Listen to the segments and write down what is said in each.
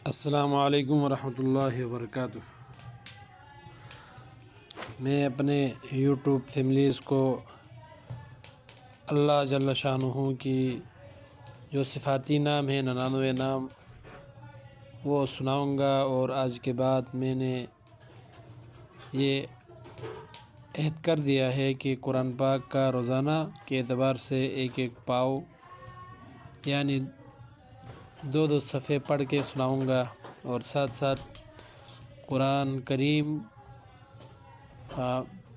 السلام علیکم ورحمۃ اللہ وبرکاتہ۔ میں اپنے یوٹیوب فیملیز کو اللہ جل شانہ کی جو صفاتی نام ہے 99 نام وہ سناؤں گا، اور آج کے بعد میں نے یہ عہد کر دیا ہے کہ قرآن پاک کا روزانہ کے اعتبار سے ایک پاؤ یعنی 2 صفحے پڑھ کے سناؤں گا، اور ساتھ ساتھ قرآن کریم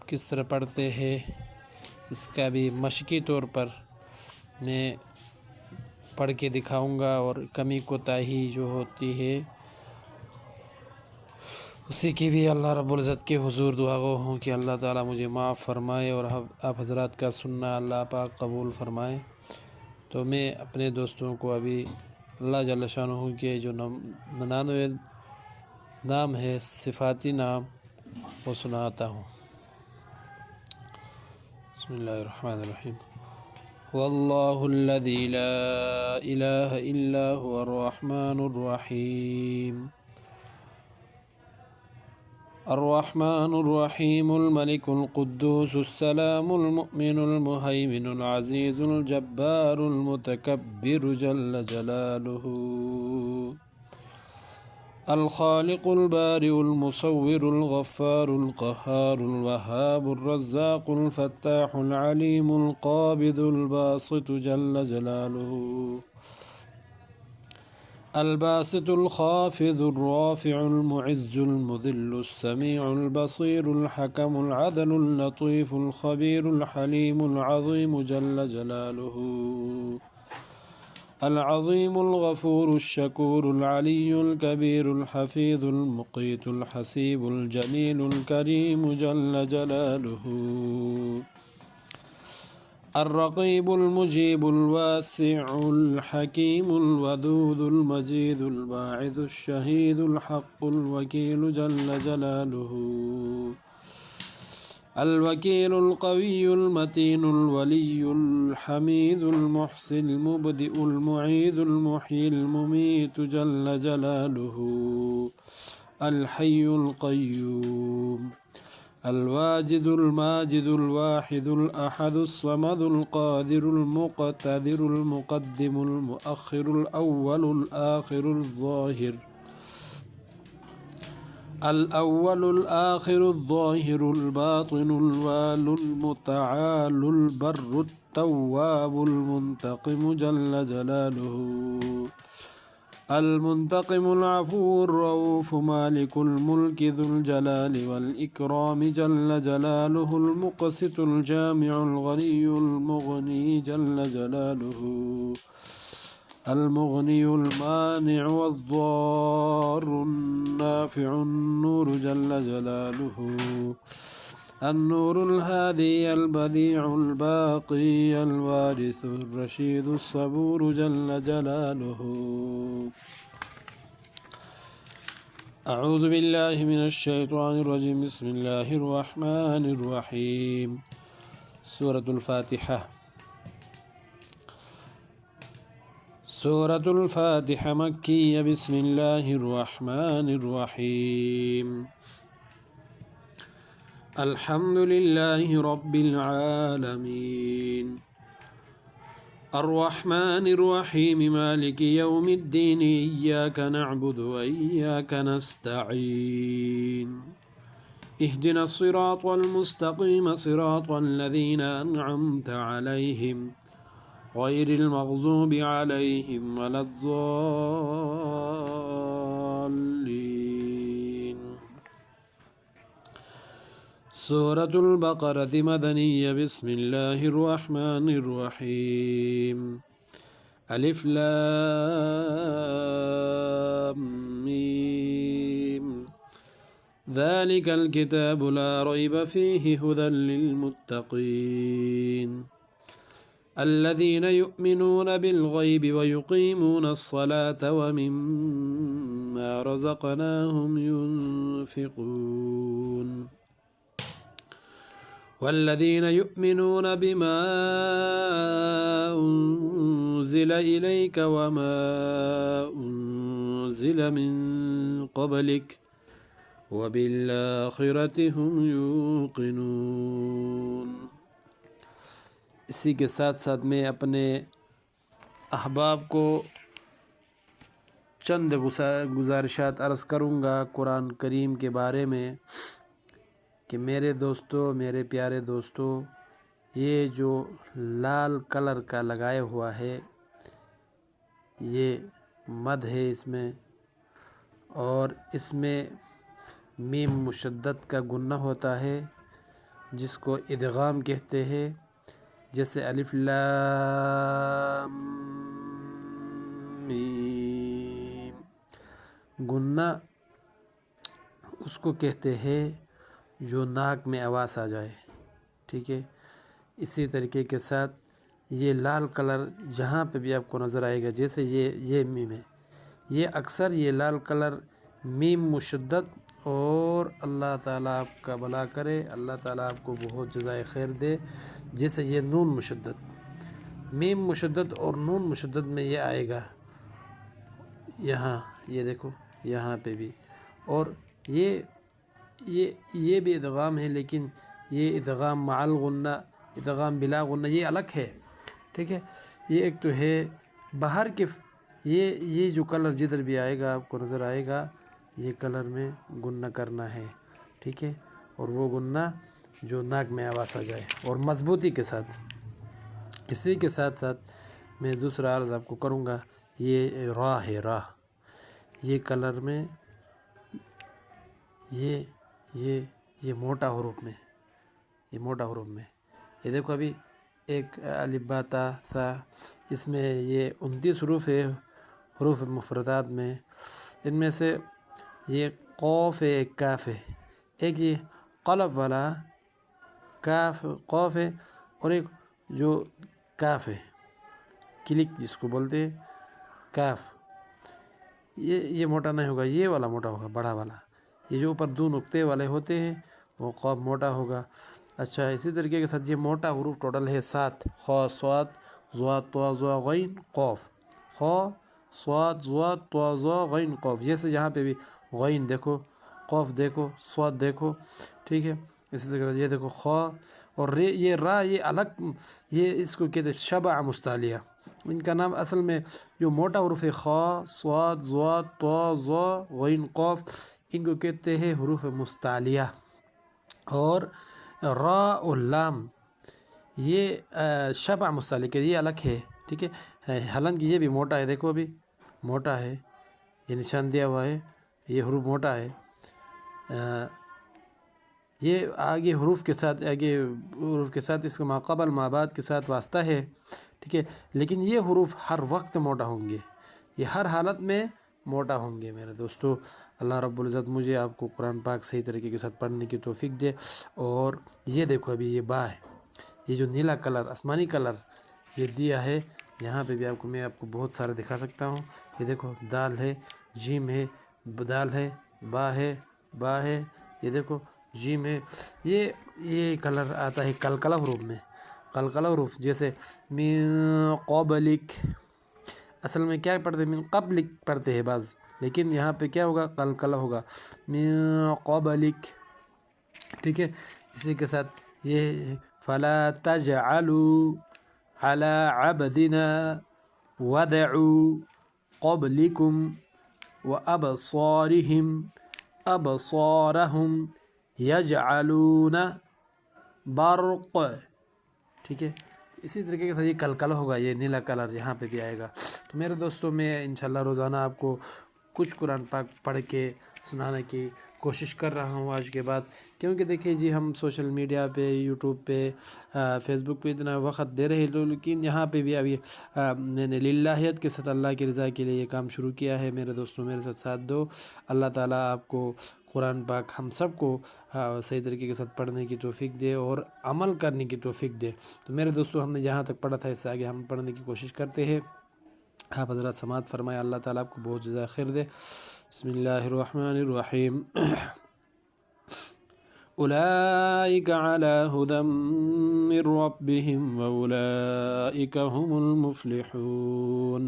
کس طرح پڑھتے ہیں اس کا بھی مشقی طور پر میں پڑھ کے دکھاؤں گا، اور کمی کوتاہی جو ہوتی ہے اسی کی بھی اللہ رب العزت کے حضور دعا گو ہوں کہ اللہ تعالیٰ مجھے معاف فرمائے، اور آپ حضرات کا سننا اللہ پاک قبول فرمائے۔ تو میں اپنے دوستوں کو ابھی اللہ جل شانہ کے جو 99 نام ہے صفاتی نام وہ سناتا ہوں۔ بسم اللہ الرحمن الرحیم۔ واللہ الذی لا الہ الا هو الرحمن الرحیم الرحمن الرحیم الملک القدوس السلام المؤمن المہیمن العزیز الجبار المتکبر جل جلالہ الخالق البارئ المصور الغفار القهار الوهاب الرزاق الفتاح العليم القابض الباسط جل جلاله الباسط الخافض الرافع المعز المذل السميع البصير الحكم العدل اللطيف الخبير الحليم العظيم جل جلاله العظيم الغفور الشكور العلي الكبير الحفيظ المقيت الحسيب الجليل الكريم جل جلاله الرقيب المجيب الواسع الحكيم الودود المجيد الباعث الشهيد الحق الوكيل جل جلاله الوكيل القوي المتين الولي الحميد المحصي المبدئ المعيد المحيي المميت جل جلاله الحي القيوم الواجد الماجد الواحد الأحد الصمد القادر المقتدر المقدم المؤخر الأول الآخر الظاهر الآخر الظاهر الباطن الوال المتعال البر التواب المنتقم جل جلاله المنتقم العفو الرؤوف مالك الملك ذو الجلال والإكرام جل جلاله المقسط الجامع الغني المغني جل جلاله المغني المانع والضار النافع النور جل جلاله النور الهادي البديع الباقي الوارث الرشيد الصبور جل جلاله أعوذ بالله من الشيطان الرجيم بسم الله الرحمن الرحيم سورة الفاتحة سورة الفاتحة مكية بسم الله الرحمن الرحيم الحمد لله رب العالمين الرحمن الرحيم مالك يوم الدين إياك نعبد وإياك نستعين اهدنا الصراط المستقيم صراط الذين أنعمت عليهم غير المغضوب عليهم ولا الضالين سورة البقرة مدنية بسم الله الرحمن الرحيم ألف لام ميم ذلك الكتاب لا ريب فيه هدى للمتقين الذين يؤمنون بالغيب ويقيمون الصلاة ومما رزقناهم ينفقون والذين يؤمنون بما أنزل إليك وما أنزل أنزل من قبلك وبالآخرة هم يوقنون۔ اسی کے ساتھ ساتھ میں اپنے احباب کو چند گزارشات عرض کروں گا قرآن کریم کے بارے میں کہ میرے دوستو، میرے پیارے دوستو، یہ جو لال کلر کا لگایا ہوا ہے یہ مد ہے اس میں، اور اس میں میم مشدد کا گنہ ہوتا ہے جس کو ادغام کہتے ہیں، جیسے الف لام میم۔ گنہ اس کو کہتے ہیں جو ناک میں آواز آ جائے، ٹھیک ہے۔ اسی طریقے کے ساتھ یہ لال کلر جہاں پہ بھی آپ کو نظر آئے گا، جیسے یہ میم ہے، یہ اکثر یہ لال کلر میم مشدد، اور اللہ تعالیٰ آپ کا بھلا کرے، اللہ تعالیٰ آپ کو بہت جزائے خیر دے۔ جیسے یہ نون مشدد، میم مشدد اور نون مشدد میں یہ آئے گا یہاں، یہ دیکھو یہاں پہ بھی، اور یہ بھی ادغام ہے، لیکن یہ ادغام مع الغنہ، ادغام بلا غنہ یہ الگ ہے، ٹھیک ہے۔ یہ ایک تو ہے باہر کے، یہ جو کلر جدھر بھی آئے گا آپ کو نظر آئے گا، یہ کلر میں گنہ کرنا ہے، ٹھیک ہے، اور وہ گنہ جو ناک میں آواز آ جائے اور مضبوطی کے ساتھ۔ اسی کے ساتھ ساتھ میں دوسرا عرض آپ کو کروں گا، یہ را ہے، را، یہ کلر میں یہ موٹا حروف میں، یہ موٹا حروف میں، یہ دیکھو ابھی ایک الف با تا ثا، اس میں یہ 29 حروف ہے حروف مفردات میں، ان میں سے یہ قوف ہے، ایک کاف ہے، ایک یہ قلب والا کاف قوف ہے، اور ایک جو کاف ہے کلک جس کو بولتے ہیں کاف، یہ موٹا نہیں ہوگا، یہ والا موٹا ہوگا، بڑا والا، یہ جو اوپر دو نقطے والے ہوتے ہیں وہ قوف موٹا ہوگا۔ اچھا، اسی طریقے کے ساتھ یہ موٹا حروف ٹوٹل ہے 7، خا صاد ضاد طا ظا غین قوف، خا صاد ضاد طا ظا غین قوف، جیسے یہاں پہ بھی غین دیکھو، قوف دیکھو، صاد دیکھو، ٹھیک ہے۔ اسی طریقے سے یہ دیکھو خا، اور یہ را، یہ الگ، یہ اس کو کہتے ہیں شبع مستعلیہ، ان کا نام اصل میں جو موٹا حروف ہے خا صاد ضاد طا ظا غین قوف، ان کو کہتے ہیں حروف مستعلیہ۔ اور را اور لام یہ شبع مستعلیہ کے یہ الگ ہے، ٹھیک ہے، حالانکہ یہ بھی موٹا ہے، دیکھو ابھی موٹا ہے، یہ نشان دیا ہوا ہے، یہ حروف موٹا ہے، یہ آگے حروف کے ساتھ اس کا ما قبل ما بعد کے ساتھ واسطہ ہے، ٹھیک ہے، لیکن یہ حروف ہر وقت موٹا ہوں گے، یہ ہر حالت میں موٹا ہوں گے میرے دوستو۔ اللہ رب العزت مجھے آپ کو قرآن پاک صحیح طریقے کے ساتھ پڑھنے کی توفیق دے۔ اور یہ دیکھو ابھی یہ با ہے، یہ جو نیلا کلر، آسمانی کلر یہ دیا ہے، یہاں پہ بھی میں آپ کو بہت سارے دکھا سکتا ہوں، یہ دیکھو دال ہے، جیم ہے، دال ہے، با ہے، با ہے، یہ دیکھو جیم ہے، یہ کلر آتا ہے قلقلہ حروف میں، قلقلہ حروف، جیسے من قبلک، اصل میں کیا پڑھتے ہیں، من قبلک پڑھتے ہیں بعض، لیکن یہاں پہ کیا ہوگا، قلقلہ ہوگا، من قبلک، ٹھیک ہے۔ اسی کے ساتھ یہ فلا تجعلوا على عبدنا ودعوا قبلكم وأبصارهم يجعلون برق، ٹھیک ہے۔ اسی طریقے کے ساتھ یہ قلقلہ ہوگا، یہ نیلا کلر یہاں پہ بھی آئے گا۔ تو میرے دوستوں، میں انشاءاللہ روزانہ آپ کو کچھ قرآن پاک پڑھ کے سنانے کی کوشش کر رہا ہوں آج کے بعد، کیونکہ دیکھیے جی ہم سوشل میڈیا پہ، یوٹیوب پہ، فیس بک پہ اتنا وقت دے رہے ہیں، لیکن یہاں پہ بھی ابھی میں نے للہیت کے ساتھ اللہ کی رضا کے لیے یہ کام شروع کیا ہے۔ میرے دوستوں، میرے ساتھ ساتھ دو، اللہ تعالیٰ آپ کو قرآن پاک ہم سب کو صحیح طریقے کے ساتھ پڑھنے کی توفیق دے اور عمل کرنے کی توفیق دے۔ تو میرے دوستوں، ہم نے جہاں تک پڑھا تھا اس سے آگے ہم پڑھنے کی کوشش کرتے ہیں، آپ حضرات سماعت فرمائے، اللہ تعالیٰ آپ کو بہت جزائے خیر دے۔ بسم اللہ الرحمن الرحیم۔ اولئک علی ھدی من ربہم واولئک ھم المفلحون۔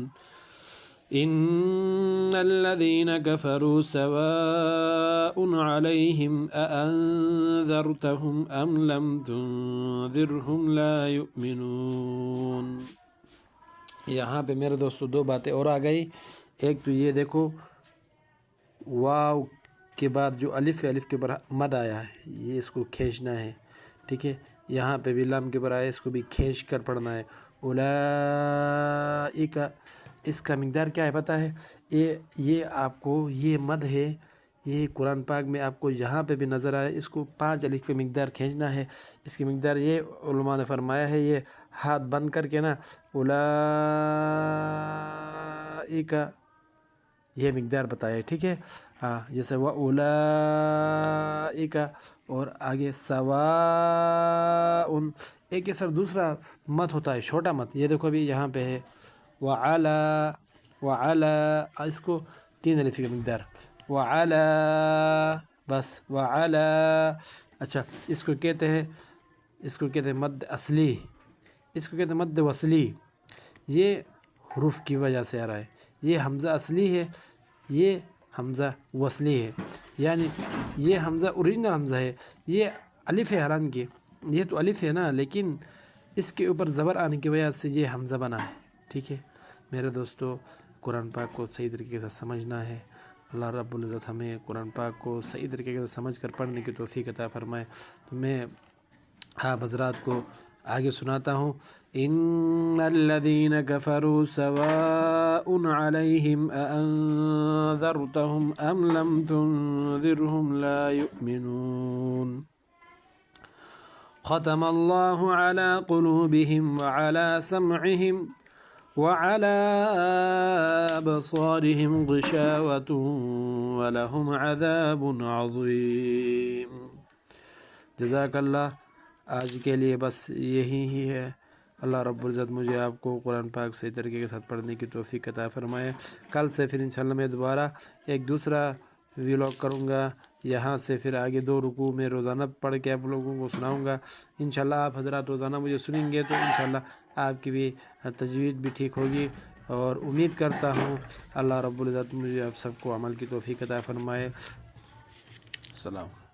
إن الذين كفروا سواء عليهم أأنذرتهم أم لم تنذرهم لا يؤمنون۔ یہاں پہ میرے دوستو دو باتیں اور آ گئی۔ ایک تو یہ دیکھو واو کے بعد جو الف ہے، الف کے اوپر مد آیا ہے، یہ اس کو کھینچنا ہے، ٹھیک ہے۔ یہاں پہ بھی لام کے اوپر آیا، اس کو بھی کھینچ کر پڑھنا ہے۔ اولئک، اس کا مقدار کیا ہے پتہ ہے؟ یہ آپ کو یہ مد ہے، یہ قرآن پاک میں آپ کو یہاں پہ بھی نظر آئے، اس کو 5 الف کا مقدار کھینچنا ہے۔ اس کی مقدار یہ علماء نے فرمایا ہے، یہ ہاتھ بند کر کے نا اولئک یہ مقدار بتایا ہے، ٹھیک ہے۔ ہاں، جیسے وَأُولَئِكَ اور آگے سَوَاءٌ، ایک کے ساتھ دوسرا مت ہوتا ہے، چھوٹا مت، یہ دیکھو ابھی یہاں پہ ہے وَعَلَى، اس کو 3 الف کا مقدار، وَعَلَى، بس وَعَلَى۔ اچھا، اس کو کہتے ہیں مد اصلی، اس کو کہتے ہیں مد وصلی۔ یہ حروف کی وجہ سے آ رہا ہے، یہ حمزہ اصلی ہے، یہ حمزہ وصلی ہے، یعنی یہ حمزہ اوریجنل حمزہ ہے، یہ الف ہے، حالانکہ یہ تو الف ہے نا، لیکن اس کے اوپر زبر آنے کی وجہ سے یہ حمزہ بنا ہے، ٹھیک ہے۔ میرے دوستو، قرآن پاک کو صحیح طریقے سے سمجھنا ہے۔ اللہ رب العزت ہمیں قرآن پاک کو صحیح طریقے سے سمجھ کر پڑھنے کی توفیق عطا فرمائے۔ تو میں آپ حضرات کو آگے سناتا ہوں۔ ان الذين كفروا سواء عليهم أأنذرتهم أم لم تنذرهم لا يؤمنون ختم الله على قلوبهم وعلى سمعهم وعلى أبصارهم غشاوة ولهم عذاب عظيم۔ جزاک اللہ۔ آج کے لیے بس یہی ہی ہے۔ اللہ رب العزت مجھے آپ کو قرآن پاک صحیح طریقے کے ساتھ پڑھنے کی توفیق عطا فرمائے۔ کل سے پھر انشاءاللہ میں دوبارہ ایک دوسرا ویلاگ کروں گا، یہاں سے پھر آگے 2 رکوع میں روزانہ پڑھ کے آپ لوگوں کو سناؤں گا۔ انشاءاللہ آپ حضرات روزانہ مجھے سنیں گے تو انشاءاللہ آپ کی بھی تجوید بھی ٹھیک ہوگی، اور امید کرتا ہوں اللہ رب العزت مجھے آپ سب کو عمل کی توفیق عطا فرمائے۔ السلام۔